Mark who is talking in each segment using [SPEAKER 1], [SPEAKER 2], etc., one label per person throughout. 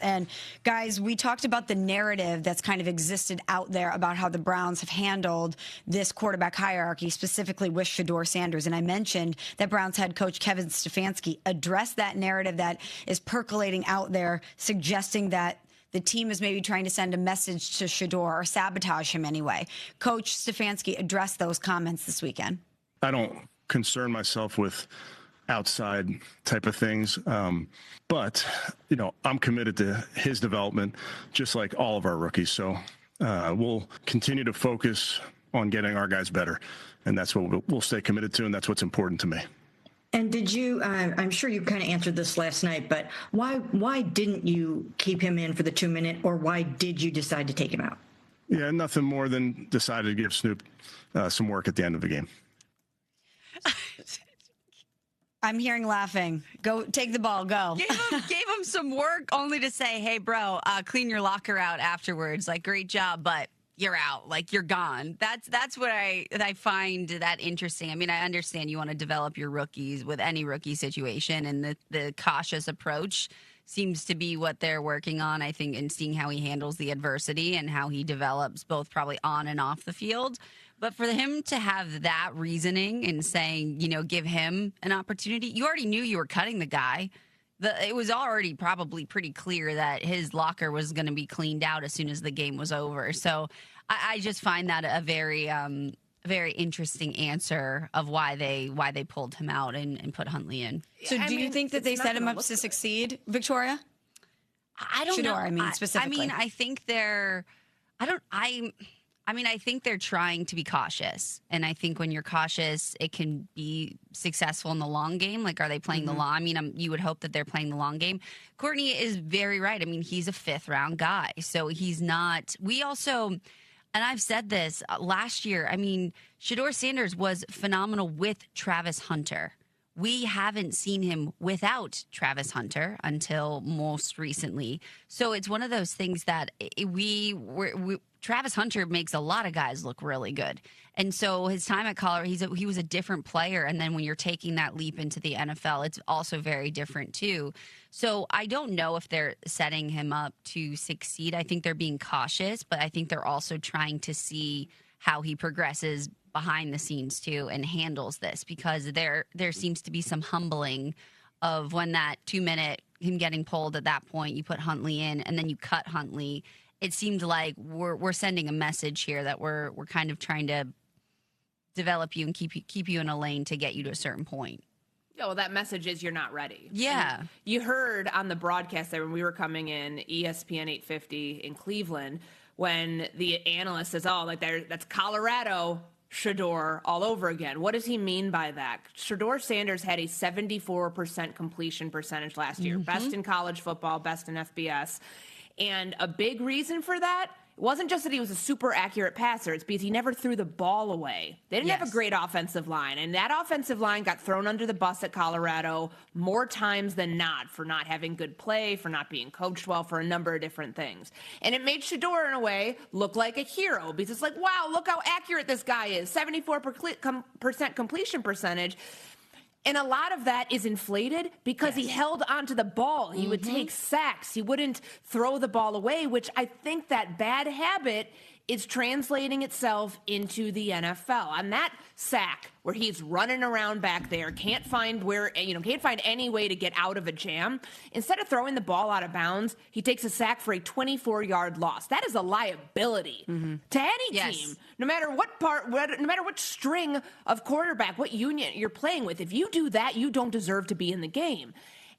[SPEAKER 1] And guys, we talked about the narrative that's kind of existed out there about how the Browns have handled this quarterback hierarchy, specifically with Shedeur Sanders. And I mentioned that Browns head coach Kevin Stefanski addressed that narrative that is percolating out there, suggesting that the team is maybe trying to send a message to Shedeur or sabotage him anyway. Coach Stefanski addressed those comments this weekend.
[SPEAKER 2] I don't concern myself with outside type of things. But, I'm committed to his development, just like all of our rookies. So we'll continue to focus on getting our guys better. And that's what we'll stay committed to. And that's what's important to me.
[SPEAKER 3] And did you, I'm sure you kind of answered this last night, but why didn't you keep him in for the 2-minute, or why did you decide to take him out?
[SPEAKER 2] Yeah, nothing more than decided to give Snoop some work at the end of the game.
[SPEAKER 1] I'm hearing laughing. Go take the ball. Go.
[SPEAKER 4] Gave him some work only to say, hey, bro, clean your locker out afterwards. Like, great job, but you're out. Like, you're gone. That's what I find that interesting. I mean, I understand you want to develop your rookies with any rookie situation, and the cautious approach seems to be what they're working on, I think, in seeing how he handles the adversity and how he develops both probably on and off the field. But for him to have that reasoning and saying, give him an opportunity, you already knew you were cutting the guy. It was already probably pretty clear that his locker was going to be cleaned out as soon as the game was over. So I just find that a very interesting answer of why they pulled him out and put Huntley in.
[SPEAKER 1] So do you think that they set him up to succeed, Victoria?
[SPEAKER 4] I don't know.
[SPEAKER 1] I mean, specifically.
[SPEAKER 4] I think I think they're trying to be cautious. And I think when you're cautious, it can be successful in the long game. Like, are they playing the long? I mean, you would hope that they're playing the long game. Courtney is very right. I mean, he's a 5th-round guy. So he's not – we also – and I've said this last year. I mean, Shedeur Sanders was phenomenal with Travis Hunter. We haven't seen him without Travis Hunter until most recently. So it's one of those things that Travis Hunter makes a lot of guys look really good. And so his time at Colorado, he was a different player. And then when you're taking that leap into the NFL, it's also very different too. So I don't know if they're setting him up to succeed. I think they're being cautious, but I think they're also trying to see how he progresses behind the scenes too and handles this, because there seems to be some humbling of when that 2-minute, him getting pulled at that point, you put Huntley in and then you cut Huntley. It seemed like we're sending a message here that we're kind of trying to develop you and keep you in a lane to get you to a certain point.
[SPEAKER 5] Yeah, well, that message is you're not ready.
[SPEAKER 4] Yeah.
[SPEAKER 5] And you heard on the broadcast there when we were coming in, ESPN 850 in Cleveland, when the analyst says, that's Colorado Shedeur all over again. What does he mean by that? Shedeur Sanders had a 74% completion percentage last year, best in college football, best in FBS. And a big reason for that, it wasn't just that he was a super accurate passer. It's because he never threw the ball away. They didn't have a great offensive line. And that offensive line got thrown under the bus at Colorado more times than not for not having good play, for not being coached well, for a number of different things. And it made Shedeur, in a way, look like a hero because it's like, wow, look how accurate this guy is. 74% completion percentage. And a lot of that is inflated because he held onto the ball. He would take sacks. He wouldn't throw the ball away, which I think that bad habit is translating itself into the NFL. On that sack where he's running around back there, can't find any way to get out of a jam. Instead of throwing the ball out of bounds, he takes a sack for a 24-yard loss. That is a liability to any team, no matter what string of quarterback, what union you're playing with. If you do that, you don't deserve to be in the game.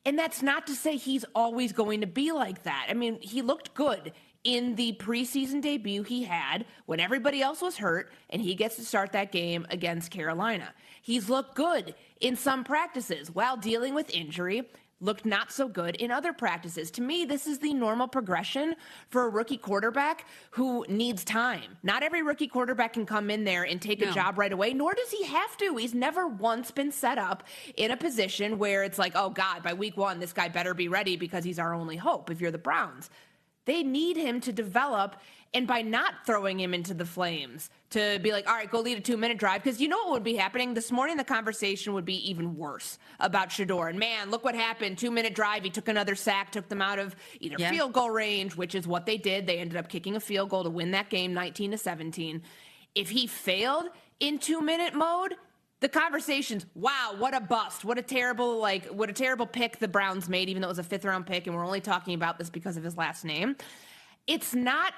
[SPEAKER 5] And that's not to say he's always going to be like that. I mean, he looked good in the preseason debut he had when everybody else was hurt, and he gets to start that game against Carolina. He's looked good in some practices while dealing with injury, looked not so good in other practices. To me, this is the normal progression for a rookie quarterback who needs time. Not every rookie quarterback can come in there and take a job right away, nor does he have to. He's never once been set up in a position where it's like, oh, God, by week 1, this guy better be ready because he's our only hope if you're the Browns. They need him to develop, and by not throwing him into the flames, to be like, all right, go lead a 2-minute drive. Because you know what would be happening? This morning, the conversation would be even worse about Shedeur. And man, look what happened. 2-minute drive. He took another sack, took them out of either field goal range, which is what they did. They ended up kicking a field goal to win that game 19-17. If he failed in 2-minute mode, the conversation's, wow, what a bust. What a terrible pick the Browns made, even though it was a 5th-round pick, and we're only talking about this because of his last name. It's not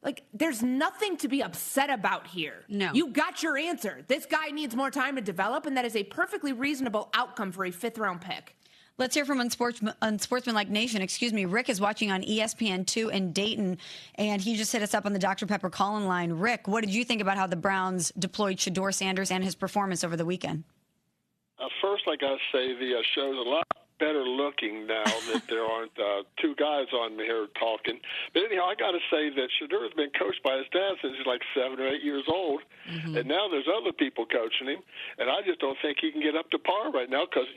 [SPEAKER 5] like there's nothing to be upset about here.
[SPEAKER 4] No.
[SPEAKER 5] You got your answer. This guy needs more time to develop, and that is a perfectly reasonable outcome for a 5th-round pick.
[SPEAKER 1] Let's hear from Unsportsmanlike Nation. Rick is watching on ESPN2 in Dayton, and he just hit us up on the Dr. Pepper call-in line. Rick, what did you think about how the Browns deployed Shedeur Sanders and his performance over the weekend?
[SPEAKER 6] First, I got to say the show's a lot better looking now that there aren't two guys on here talking. But anyhow, I got to say that Shedeur has been coached by his dad since he's like 7 or 8 years old, and now there's other people coaching him, and I just don't think he can get up to par right now because,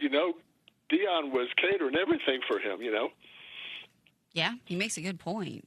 [SPEAKER 6] Dion was catering everything for him,
[SPEAKER 4] Yeah, he makes a good point.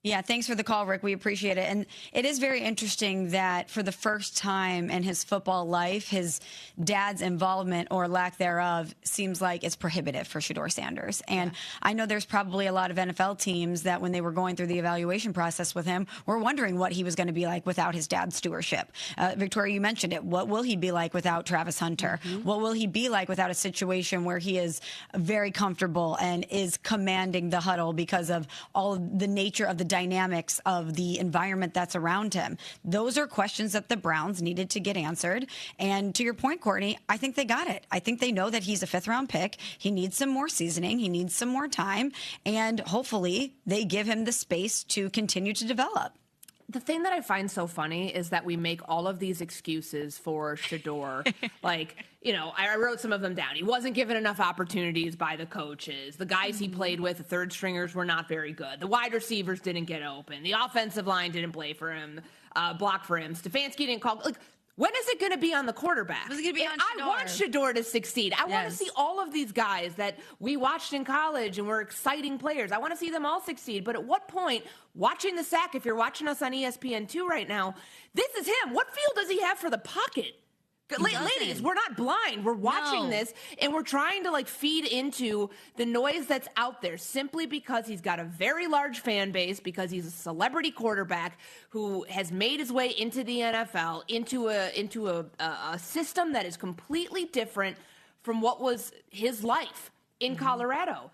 [SPEAKER 1] Yeah, thanks for the call, Rick. We appreciate it. And it is very interesting that for the first time in his football life, his dad's involvement or lack thereof seems like it's prohibitive for Shedeur Sanders. And I know there's probably a lot of NFL teams that when they were going through the evaluation process with him were wondering what he was going to be like without his dad's stewardship. Victoria, you mentioned it. What will he be like without Travis Hunter? What will he be like without a situation where he is very comfortable and is commanding the huddle because of all of the nature of the dynamics of the environment that's around him? Those are questions that the Browns needed to get answered. And to your point, Courtney, I think they got it. I think they know that he's a 5th-round pick. He needs some more seasoning. He needs some more time. And hopefully they give him the space to continue to develop.
[SPEAKER 5] The thing that I find so funny is that we make all of these excuses for Shedeur. I wrote some of them down. He wasn't given enough opportunities by the coaches. The guys he played with, the third stringers, were not very good. The wide receivers didn't get open. The offensive line didn't play for him, block for him. Stefanski didn't call. When is it going to be on the quarterback?
[SPEAKER 4] Is it going to be on Shedeur?
[SPEAKER 5] I want Shedeur to succeed. I want to see all of these guys that we watched in college and were exciting players. I want to see them all succeed. But at what point, watching the sack, if you're watching us on ESPN2 right now, this is him. What feel does he have for the pocket? Ladies, we're not blind. We're watching this, and we're trying to feed into the noise that's out there simply because he's got a very large fan base, because he's a celebrity quarterback who has made his way into the NFL, into a system that is completely different from what was his life in Colorado.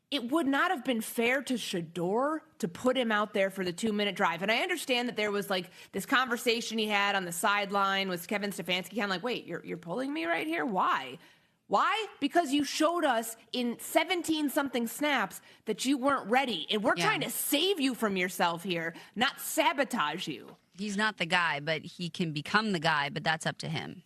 [SPEAKER 5] It would not have been fair to Shedeur to put him out there for the 2-minute drive. And I understand that there was this conversation he had on the sideline with Kevin Stefanski, kind of wait, you're pulling me right here? Why? Why? Because you showed us in 17-something snaps that you weren't ready. And we're trying to save you from yourself here, not sabotage you.
[SPEAKER 4] He's not the guy, but he can become the guy, but that's up to him.